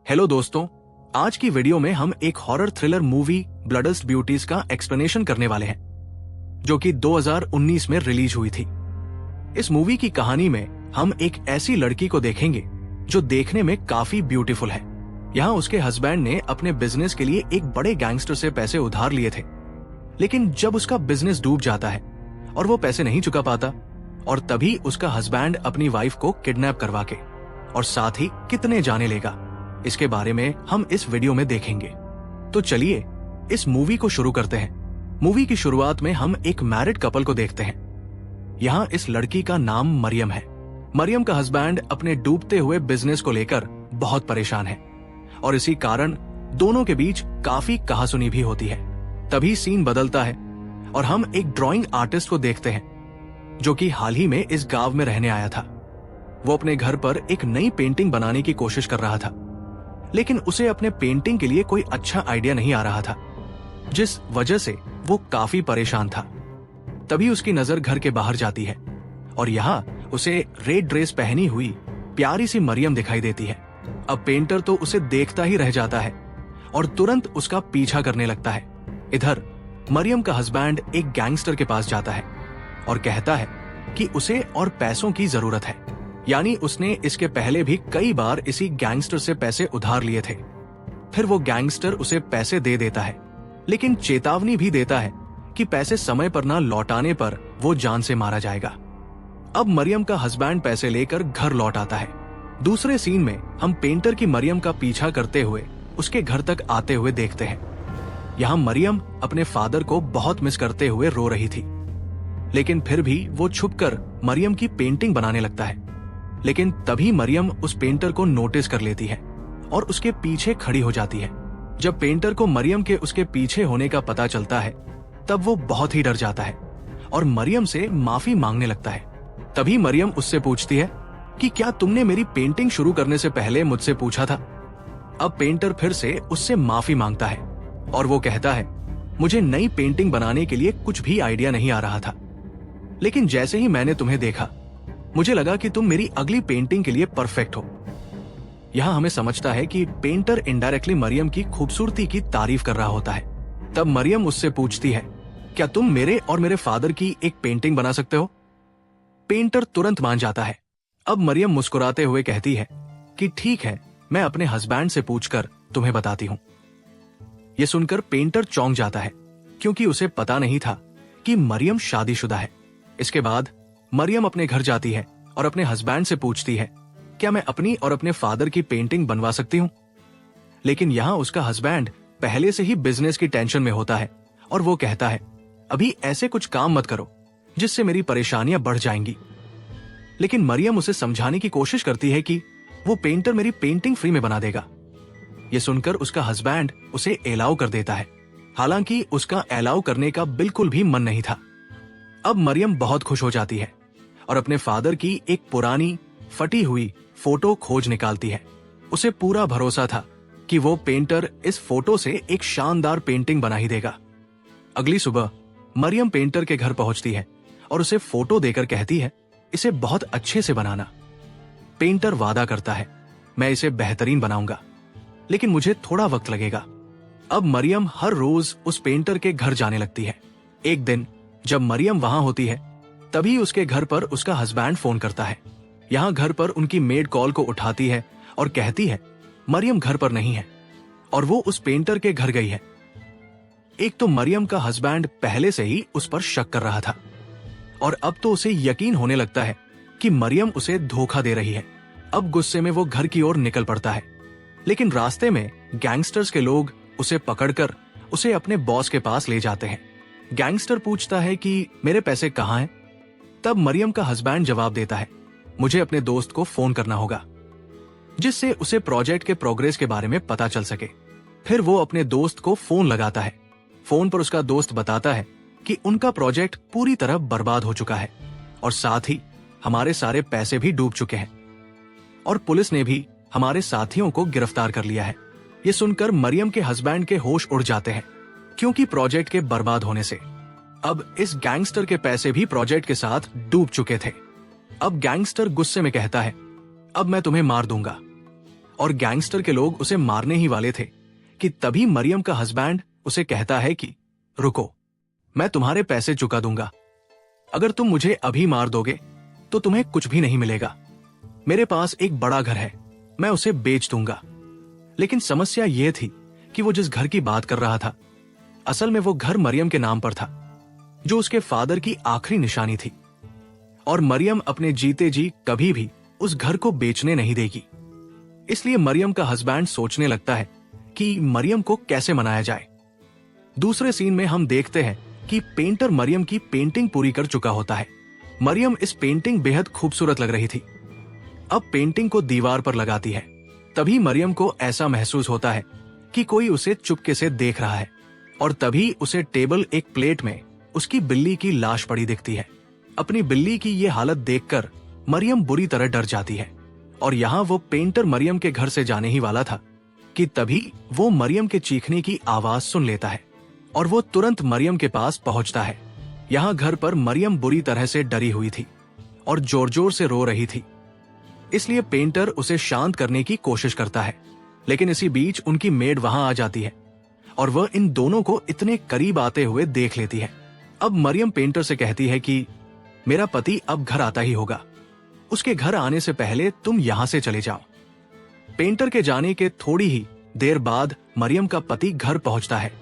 Hello दोस्तों, आज की वीडियो में हम एक हॉरर थ्रिलर मूवी ब्लडस्ट ब्यूटीज का एक्सप्लेनेशन करने वाले हैं, जो कि 2019 में रिलीज हुई थी। इस मूवी की कहानी में हम एक ऐसी लड़की को देखेंगे जो देखने में काफी ब्यूटीफुल है। यहाँ उसके हस्बैंड ने अपने बिजनेस के लिए एक बड़े गैंगस्टर से पैसे उधार लिए थे, लेकिन जब उसका बिजनेस डूब जाता है और वो पैसे नहीं चुका पाता, और तभी उसका हस्बैंड अपनी वाइफ को किडनैप करवा के और साथ ही कितने जाने लेगा, इसके बारे में हम इस वीडियो में देखेंगे। तो चलिए इस मूवी को शुरू करते हैं। मूवी की शुरुआत में हम एक मैरिड कपल को देखते हैं। यहाँ इस लड़की का नाम मरियम है। मरियम का हस्बैंड अपने डूबते हुए बिजनेस को लेकर बहुत परेशान है और इसी कारण दोनों के बीच काफी कहासुनी भी होती है। तभी सीन बदलता है और हम एक ड्राइंग आर्टिस्ट को देखते हैं जो कि हाल ही में इस गांव में रहने आया था। वो अपने घर पर एक नई पेंटिंग बनाने की कोशिश कर रहा था, लेकिन उसे अपने पेंटिंग के लिए कोई अच्छा आइडिया नहीं आ रहा था, जिस वजह से वो काफी परेशान था। तभी उसकी नजर घर के बाहर जाती है और यहाँ उसे रेड ड्रेस पहनी हुई प्यारी सी मरियम दिखाई देती है। अब पेंटर तो उसे देखता ही रह जाता है और तुरंत उसका पीछा करने लगता है। इधर मरियम का हस्बैंड एक गैंगस्टर के पास जाता है और कहता है कि उसे और पैसों की जरूरत है। यानी उसने इसके पहले भी कई बार इसी गैंगस्टर से पैसे उधार लिए थे। फिर वो गैंगस्टर उसे पैसे दे देता है, लेकिन चेतावनी भी देता है कि पैसे समय पर ना लौटाने पर वो जान से मारा जाएगा। अब मरियम का हस्बैंड पैसे लेकर घर लौट आता है। दूसरे सीन में हम पेंटर की मरियम का पीछा करते हुए उसके घर तक आते हुए देखते हैं। यहाँ मरियम अपने फादर को बहुत मिस करते हुए रो रही थी, लेकिन फिर भी वो छुपकर मरियम की पेंटिंग बनाने लगता है। लेकिन तभी मरियम उस पेंटर को नोटिस कर लेती है और उसके पीछे खड़ी हो जाती है। जब पेंटर को मरियम के उसके पीछे होने का पता चलता है, तब वो बहुत ही डर जाता है और मरियम से माफी मांगने लगता है। तभी मरियम उससे पूछती है कि क्या तुमने मेरी पेंटिंग शुरू करने से पहले मुझसे पूछा था? अब पेंटर फिर से उससे माफी मांगता है और वो कहता है, मुझे नई पेंटिंग बनाने के लिए कुछ भी आइडिया नहीं आ रहा था, लेकिन जैसे ही मैंने तुम्हें देखा, मुझे लगा कि तुम मेरी अगली पेंटिंग के लिए परफेक्ट हो। यहाँ हमें समझता है कि पेंटर इनडायरेक्टली मरियम की खूबसूरती की तारीफ कर रहा होता है। तब मरियम उससे पूछती है, क्या तुम मेरे और मेरे फादर की एक पेंटिंग बना सकते हो? पेंटर तुरंत मान जाता है। अब मरियम मुस्कुराते हुए कहती है कि ठीक है, मैं अपने हस्बैंड से पूछकर तुम्हें बताती हूँ। ये सुनकर पेंटर चौंक जाता है, क्योंकि उसे पता नहीं था कि मरियम शादीशुदा है। इसके बाद मरियम अपने घर जाती है और अपने हस्बैंड से पूछती है, क्या मैं अपनी और अपने फादर की पेंटिंग बनवा सकती हूँ? लेकिन यहाँ उसका हस्बैंड पहले से ही बिजनेस की टेंशन में होता है और वो कहता है, अभी ऐसे कुछ काम मत करो जिससे मेरी परेशानियां बढ़ जाएंगी। लेकिन मरियम उसे समझाने की कोशिश करती है कि वो पेंटर मेरी पेंटिंग फ्री में बना देगा। ये सुनकर उसका हस्बैंड उसे एलाउ कर देता है, हालांकि उसका एलाउ करने का बिल्कुल भी मन नहीं था। अब मरियम बहुत खुश हो जाती है और अपने फादर की एक पुरानी फटी हुई फोटो खोज निकालती है। उसे पूरा भरोसा था कि वो पेंटर इस फोटो से एक शानदार पेंटिंग बना ही देगा। अगली सुबह मरियम पेंटर के घर पहुंचती है और उसे फोटो देकर कहती है, इसे बहुत अच्छे से बनाना। पेंटर वादा करता है, मैं इसे बेहतरीन बनाऊंगा, लेकिन मुझे थोड़ा वक्त लगेगा। अब मरियम हर रोज उस पेंटर के घर जाने लगती है। एक दिन जब मरियम वहां होती है, तभी उसके घर पर उसका हस्बैंड फोन करता है। यहाँ घर पर उनकी मेड कॉल को उठाती है और कहती है, मरियम घर पर नहीं है और वो उस पेंटर के घर गई है। एक तो मरियम का हस्बैंड पहले से ही उस पर शक कर रहा था और अब तो उसे यकीन होने लगता है कि मरियम उसे धोखा दे रही है। अब गुस्से में वो घर की ओर निकल पड़ता है, लेकिन रास्ते में गैंगस्टर्स के लोग उसे पकड़कर उसे अपने बॉस के पास ले जाते हैं। गैंगस्टर पूछता है कि मेरे पैसे कहाँ हैं? तब मरियम का हस्बैंड जवाब देता है, मुझे अपने दोस्त को फोन करना होगा, जिससे उसे प्रोजेक्ट के प्रोग्रेस के बारे में पता चल सके। फिर वो अपने दोस्त को फोन लगाता है। फोन पर उसका दोस्त बताता है कि उनका प्रोजेक्ट पूरी तरह बर्बाद हो चुका है और साथ ही हमारे सारे पैसे भी डूब चुके हैं और पुलिस ने भी हमारे साथियों को गिरफ्तार कर लिया है। ये सुनकर मरियम के हस्बैंड के होश उड़ जाते हैं, क्योंकि प्रोजेक्ट के बर्बाद होने से अब इस गैंगस्टर के पैसे भी प्रोजेक्ट के साथ डूब चुके थे। अब गैंगस्टर गुस्से में कहता है, अब मैं तुम्हें मार दूंगा। और गैंगस्टर के लोग उसे मारने ही वाले थे कि तभी मरियम का हस्बैंड उसे कहता है कि रुको, मैं तुम्हारे पैसे चुका दूंगा। अगर तुम मुझे अभी मार दोगे तो तुम्हें कुछ भी नहीं मिलेगा। मेरे पास एक बड़ा घर है, मैं उसे बेच दूंगा। लेकिन समस्या यह थी कि वो जिस घर की बात कर रहा था, असल में वो घर मरियम के नाम पर था, जो उसके फादर की आखिरी निशानी थी। और मरियम अपने जीते जी कभी भी उस घर को बेचने नहीं देगी। इसलिए मरियम का हस्बैंड सोचने लगता है कि मरियम को कैसे मनाया जाए। दूसरे सीन में हम देखते हैं कि पेंटर मरियम की पेंटिंग पूरी कर चुका होता है। मरियम इस पेंटिंग बेहद खूबसूरत लग रही थी। अब पेंटिंग को दीवार पर लगाती है। तभी मरियम को ऐसा महसूस होता है कि कोई उसे चुपके से देख रहा है, और तभी उसे टेबल एक प्लेट में उसकी बिल्ली की लाश पड़ी दिखती है। अपनी बिल्ली की ये हालत देखकर मरियम बुरी तरह डर जाती है, और यहाँ वो पेंटर मरियम के घर से जाने ही वाला था कि तभी वो मरियम के चीखने की आवाज सुन लेता है, और वो तुरंत मरियम के पास पहुंचता है। यहाँ घर पर मरियम बुरी तरह से डरी हुई थी और जोर जोर से रो रही थी। इसलिए पेंटर उसे शांत करने की कोशिश करता है, लेकिन इसी बीच उनकी मेड वहां आ जाती है और वह इन दोनों को इतने करीब आते हुए देख लेती है। अब मरियम पेंटर से कहती है कि मेरा पति अब घर आता ही होगा, उसके घर आने से पहले तुम यहां से चले जाओ। पेंटर के जाने के थोड़ी ही देर बाद मरियम का पति घर पहुंचता है।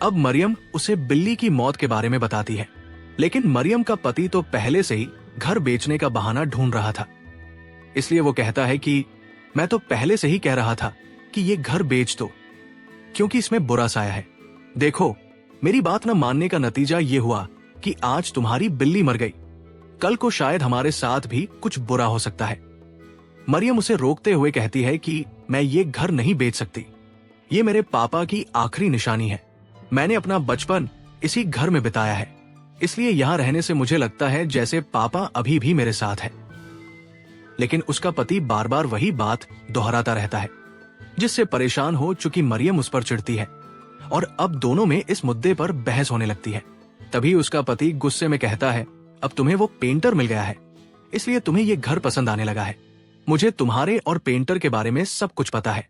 अब मरियम उसे बिल्ली की मौत के बारे में बताती है, लेकिन मरियम का पति तो पहले से ही घर बेचने का बहाना ढूंढ रहा था। इसलिए वो कहता है कि मैं तो पहले से ही कह रहा था कि ये घर बेच दो, क्योंकि इसमें बुरा साया है। देखो, मेरी बात न मानने का नतीजा ये हुआ कि आज तुम्हारी बिल्ली मर गई, कल को शायद हमारे साथ भी कुछ बुरा हो सकता है। मरियम उसे रोकते हुए कहती है कि मैं ये घर नहीं बेच सकती, ये मेरे पापा की आखिरी निशानी है। मैंने अपना बचपन इसी घर में बिताया है, इसलिए यहाँ रहने से मुझे लगता है जैसे पापा अभी भी मेरे साथ है। लेकिन उसका पति बार बार वही बात दोहराता रहता है, जिससे परेशान हो चुकी मरियम उस पर चिढ़ती है, और अब दोनों में इस मुद्दे पर बहस होने लगती है। तभी उसका पति गुस्से में कहता है, अब तुम्हें वो पेंटर मिल गया है, इसलिए तुम्हें ये घर पसंद आने लगा है। मुझे तुम्हारे और पेंटर के बारे में सब कुछ पता है।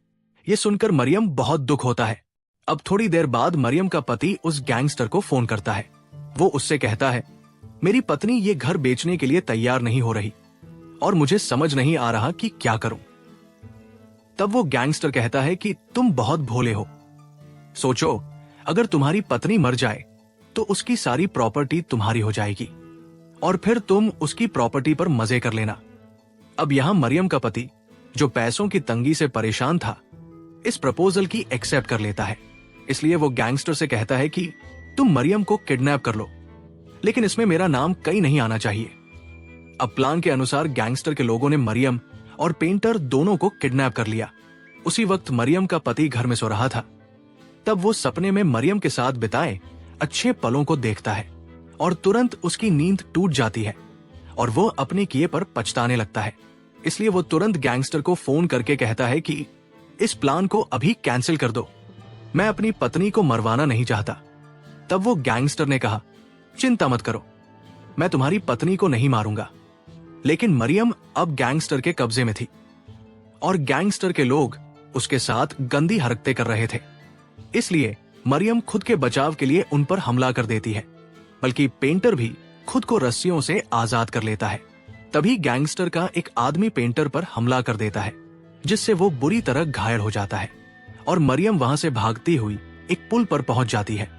ये सुनकर मरियम बहुत दुख होता है। अब थोड़ी देर बाद मरियम का पति उस गैंगस्टर को फोन करता है। वो उससे कहता है, मेरी पत्नी ये घर बेचने के लिए तैयार नहीं हो रही और मुझे समझ नहीं आ रहा कि क्या करूं। तब वो गैंगस्टर कहता है कि तुम बहुत भोले हो। सोचो, अगर तुम्हारी पत्नी मर जाए तो उसकी सारी प्रॉपर्टी तुम्हारी हो जाएगी और फिर तुम उसकी प्रॉपर्टी पर मजे कर लेना। अब यहां मरियम का पति, जो पैसों की तंगी से परेशान था, इस प्रपोजल की एक्सेप्ट कर लेता है। इसलिए वो गैंगस्टर से कहता है कि तुम मरियम को किडनैप कर लो, लेकिन इसमें मेरा नाम कहीं नहीं आना चाहिए। अब प्लान के अनुसार गैंगस्टर के लोगों ने मरियम और पेंटर दोनों को किडनैप कर लिया। उसी वक्त मरियम का पति घर में सो रहा था। तब वो सपने में मरियम के साथ बिताए अच्छे पलों को देखता है और तुरंत उसकी नींद टूट जाती है और वो अपने किए पर पछताने लगता है। इसलिए वो तुरंत गैंगस्टर को फोन करके कहता है कि इस प्लान को अभी कैंसिल कर दो, मैं अपनी पत्नी को मरवाना नहीं चाहता। तब वो गैंगस्टर ने कहा, चिंता मत करो, मैं तुम्हारी पत्नी को नहीं मारूंगा। लेकिन मरियम अब गैंगस्टर के कब्जे में थी और गैंगस्टर के लोग उसके साथ गंदी हरकतें कर रहे थे। इसलिए मरियम खुद के बचाव के लिए उन पर हमला कर देती है, बल्कि पेंटर भी खुद को रस्सियों से आजाद कर लेता है। तभी गैंगस्टर का एक आदमी पेंटर पर हमला कर देता है, जिससे वो बुरी तरह घायल हो जाता है और मरियम वहां से भागती हुई एक पुल पर पहुंच जाती है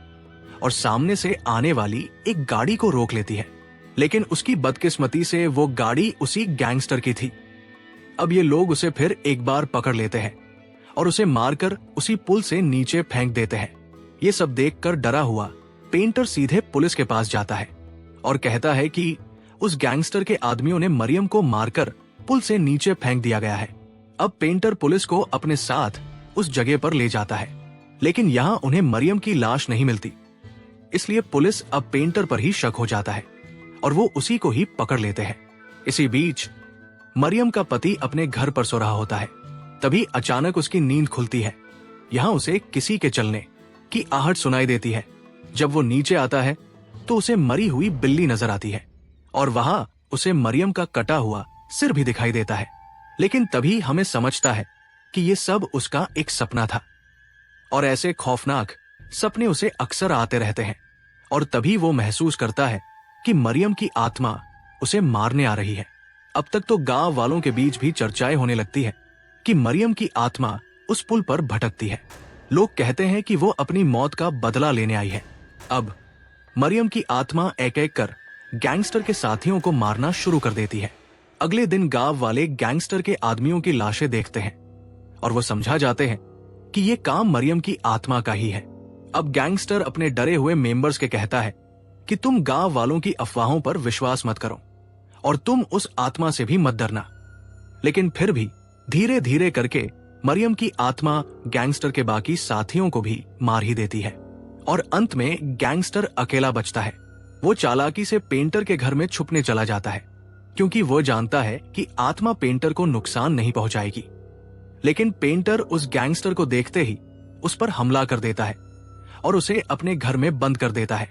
और सामने से आने वाली एक गाड़ी को रोक लेती है। लेकिन उसकी बदकिस्मती से वो गाड़ी उसी गैंगस्टर की थी। अब ये लोग उसे फिर एक बार पकड़ लेते हैं और उसे मारकर उसी पुल से नीचे फेंक देते हैं। ये सब देखकर डरा हुआ पेंटर सीधे पुलिस के पास जाता है और कहता है कि उस गैंगस्टर के आदमियों ने मरियम को मारकर पुल से नीचे फेंक दिया गया है। अब पेंटर पुलिस को अपने साथ उस जगह पर ले जाता है, लेकिन यहाँ उन्हें मरियम की लाश नहीं मिलती। इसलिए पुलिस अब पेंटर पर ही शक हो जाता है और वो उसी को ही पकड़ लेते हैं। इसी बीच मरियम का पति अपने घर पर सो रहा होता है। तभी अचानक उसकी नींद खुलती है। यहाँ उसे किसी के चलने की आहट सुनाई देती है। जब वो नीचे आता है तो उसे मरी हुई बिल्ली नजर आती है और वहां उसे मरियम का कटा हुआ सिर भी दिखाई देता है। लेकिन तभी हमें समझता है कि ये सब उसका एक सपना था और ऐसे खौफनाक सपने उसे अक्सर आते रहते हैं। और तभी वो महसूस करता है कि मरियम की आत्मा उसे मारने आ रही है। अब तक तो गांव वालों के बीच भी चर्चाएं होने लगती है कि मरियम की आत्मा उस पुल पर भटकती है। लोग कहते हैं कि वो अपनी मौत का बदला लेने आई है। अब मरियम की आत्मा एक एक कर गैंगस्टर के साथियों को मारना शुरू कर देती है। अगले दिन गांव वाले गैंगस्टर के आदमियों की लाशें देखते हैं और वो समझा जाते हैं कि ये काम मरियम की आत्मा का ही है। अब गैंगस्टर अपने डरे हुए मेंबर्स के कहता है कि तुम गांव वालों की अफवाहों पर विश्वास मत करो और तुम उस आत्मा से भी मत डरना। लेकिन फिर भी धीरे धीरे करके मरियम की आत्मा गैंगस्टर के बाकी साथियों को भी मार ही देती है और अंत में गैंगस्टर अकेला बचता है। वो चालाकी से पेंटर के घर में छुपने चला जाता है क्योंकि वो जानता है कि आत्मा पेंटर को नुकसान नहीं पहुंचाएगी। लेकिन पेंटर उस गैंगस्टर को देखते ही उस पर हमला कर देता है और उसे अपने घर में बंद कर देता है।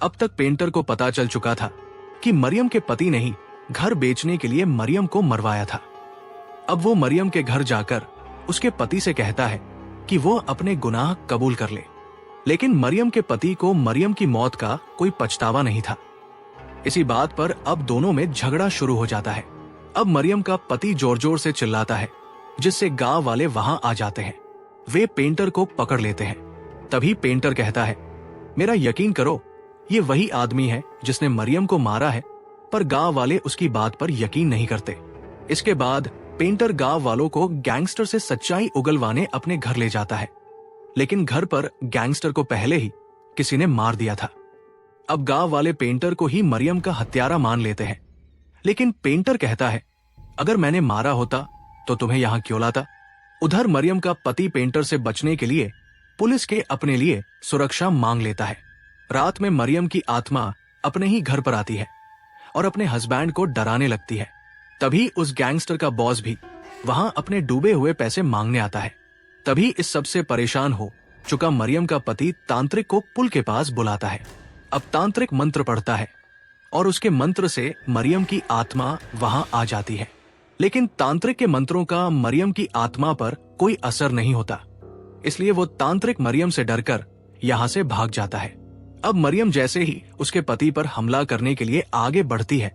अब तक पेंटर को पता चल चुका था कि मरियम के पति ने ही घर बेचने के लिए मरियम को मरवाया था। अब वो मरियम के घर जाकर उसके पति से कहता है कि वो अपने गुनाह कबूल कर ले। लेकिन मरियम के पति को मरियम की मौत का कोई पछतावा नहीं था। इसी बात पर अब दोनों में झगड़ा शुरू हो जाता है। अब मरियम का पति जोर जोर से चिल्लाता है जिससे गांव वाले वहां आ जाते हैं। वे पेंटर को पकड़ लेते हैं। तभी पेंटर कहता है, मेरा यकीन करो, ये वही आदमी है जिसने मरियम को मारा है, पर गांव वाले उसकी बात पर यकीन नहीं करते। इसके बाद पेंटर गांव वालों को गैंगस्टर से सच्चाई उगलवाने अपने घर ले जाता है। लेकिन घर पर गैंगस्टर को पहले ही किसी ने मार दिया था। अब गांव वाले पेंटर को ही मरियम का हत्यारा मान लेते हैं। लेकिन पेंटर कहता है, अगर मैंने मारा होता तो तुम्हें यहां क्यों लाता। उधर मरियम का पति पेंटर से बचने के लिए पुलिस के अपने लिए सुरक्षा मांग लेता है। रात में मरियम की आत्मा अपने ही घर पर आती है और अपने हस्बैंड को डराने लगती है। तभी उस गैंगस्टर का बॉस भी वहां अपने डूबे हुए पैसे मांगने आता है। तभी इस सबसे परेशान हो चुका मरियम का पति तांत्रिक को पुल के पास बुलाता है। अब तांत्रिक मंत्र पढ़ता है और उसके मंत्र से मरियम की आत्मा वहां आ जाती है। लेकिन तांत्रिक के मंत्रों का मरियम की आत्मा पर कोई असर नहीं होता, इसलिए वो तांत्रिक मरियम से डरकर यहाँ से भाग जाता है। अब मरियम जैसे ही उसके पति पर हमला करने के लिए आगे बढ़ती है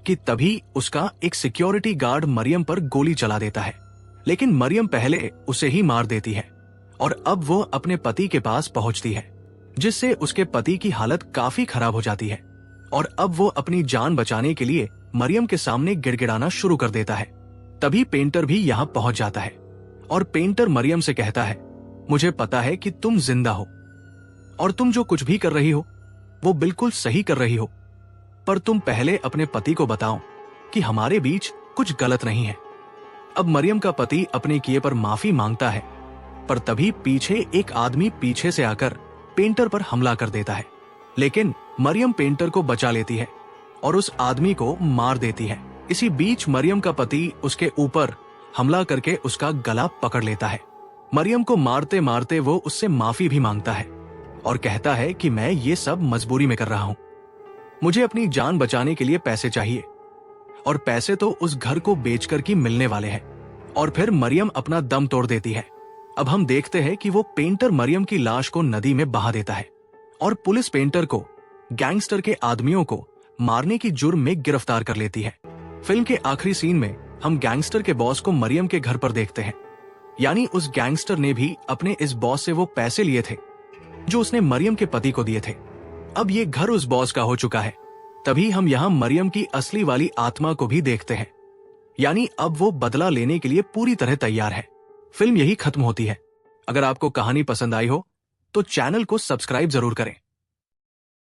कि तभी उसका एक सिक्योरिटी गार्ड मरियम पर गोली चला देता है। लेकिन मरियम पहले उसे ही मार देती है और अब वो अपने पति के पास पहुंचती है, जिससे उसके पति की हालत काफी खराब हो जाती है और अब वो अपनी जान बचाने के लिए मरियम के सामने गिड़गिड़ाना शुरू कर देता है। तभी पेंटर भी यहाँ पहुंच जाता है और पेंटर मरियम से कहता है, मुझे पता है कि तुम जिंदा हो और तुम जो कुछ भी कर रही हो वो बिल्कुल सही कर रही हो, पर तुम पहले अपने पति को बताओ कि हमारे बीच कुछ गलत नहीं है। अब मरियम का पति अपने किए पर माफी मांगता है, पर तभी पीछे एक आदमी पीछे से आकर पेंटर पर हमला कर देता है। लेकिन मरियम पेंटर को बचा लेती है और उस आदमी को मार देती है। इसी बीच मरियम का पति उसके ऊपर हमला करके उसका गला पकड़ लेता है। मरियम को मारते मारते वो उससे माफी भी मांगता है और कहता है कि मैं ये सब मजबूरी में कर रहा हूं, मुझे अपनी जान बचाने के लिए पैसे चाहिए और पैसे तो उस घर को बेचकर की मिलने वाले हैं। और फिर मरियम अपना दम तोड़ देती है। अब हम देखते हैं कि वो पेंटर मरियम की लाश को नदी में बहा देता है और पुलिस पेंटर को गैंगस्टर के आदमियों को मारने की जुर्म में गिरफ्तार कर लेती है। फिल्म के आखिरी सीन में हम गैंगस्टर के बॉस को मरियम के घर पर देखते हैं, यानी उस गैंगस्टर ने भी अपने इस बॉस से वो पैसे लिए थे जो उसने मरियम के पति को दिए थे। अब ये घर उस बॉस का हो चुका है। तभी हम यहाँ मरियम की असली वाली आत्मा को भी देखते हैं, यानी अब वो बदला लेने के लिए पूरी तरह तैयार है। फिल्म यही खत्म होती है। अगर आपको कहानी पसंद आई हो तो चैनल को सब्सक्राइब जरूर करें।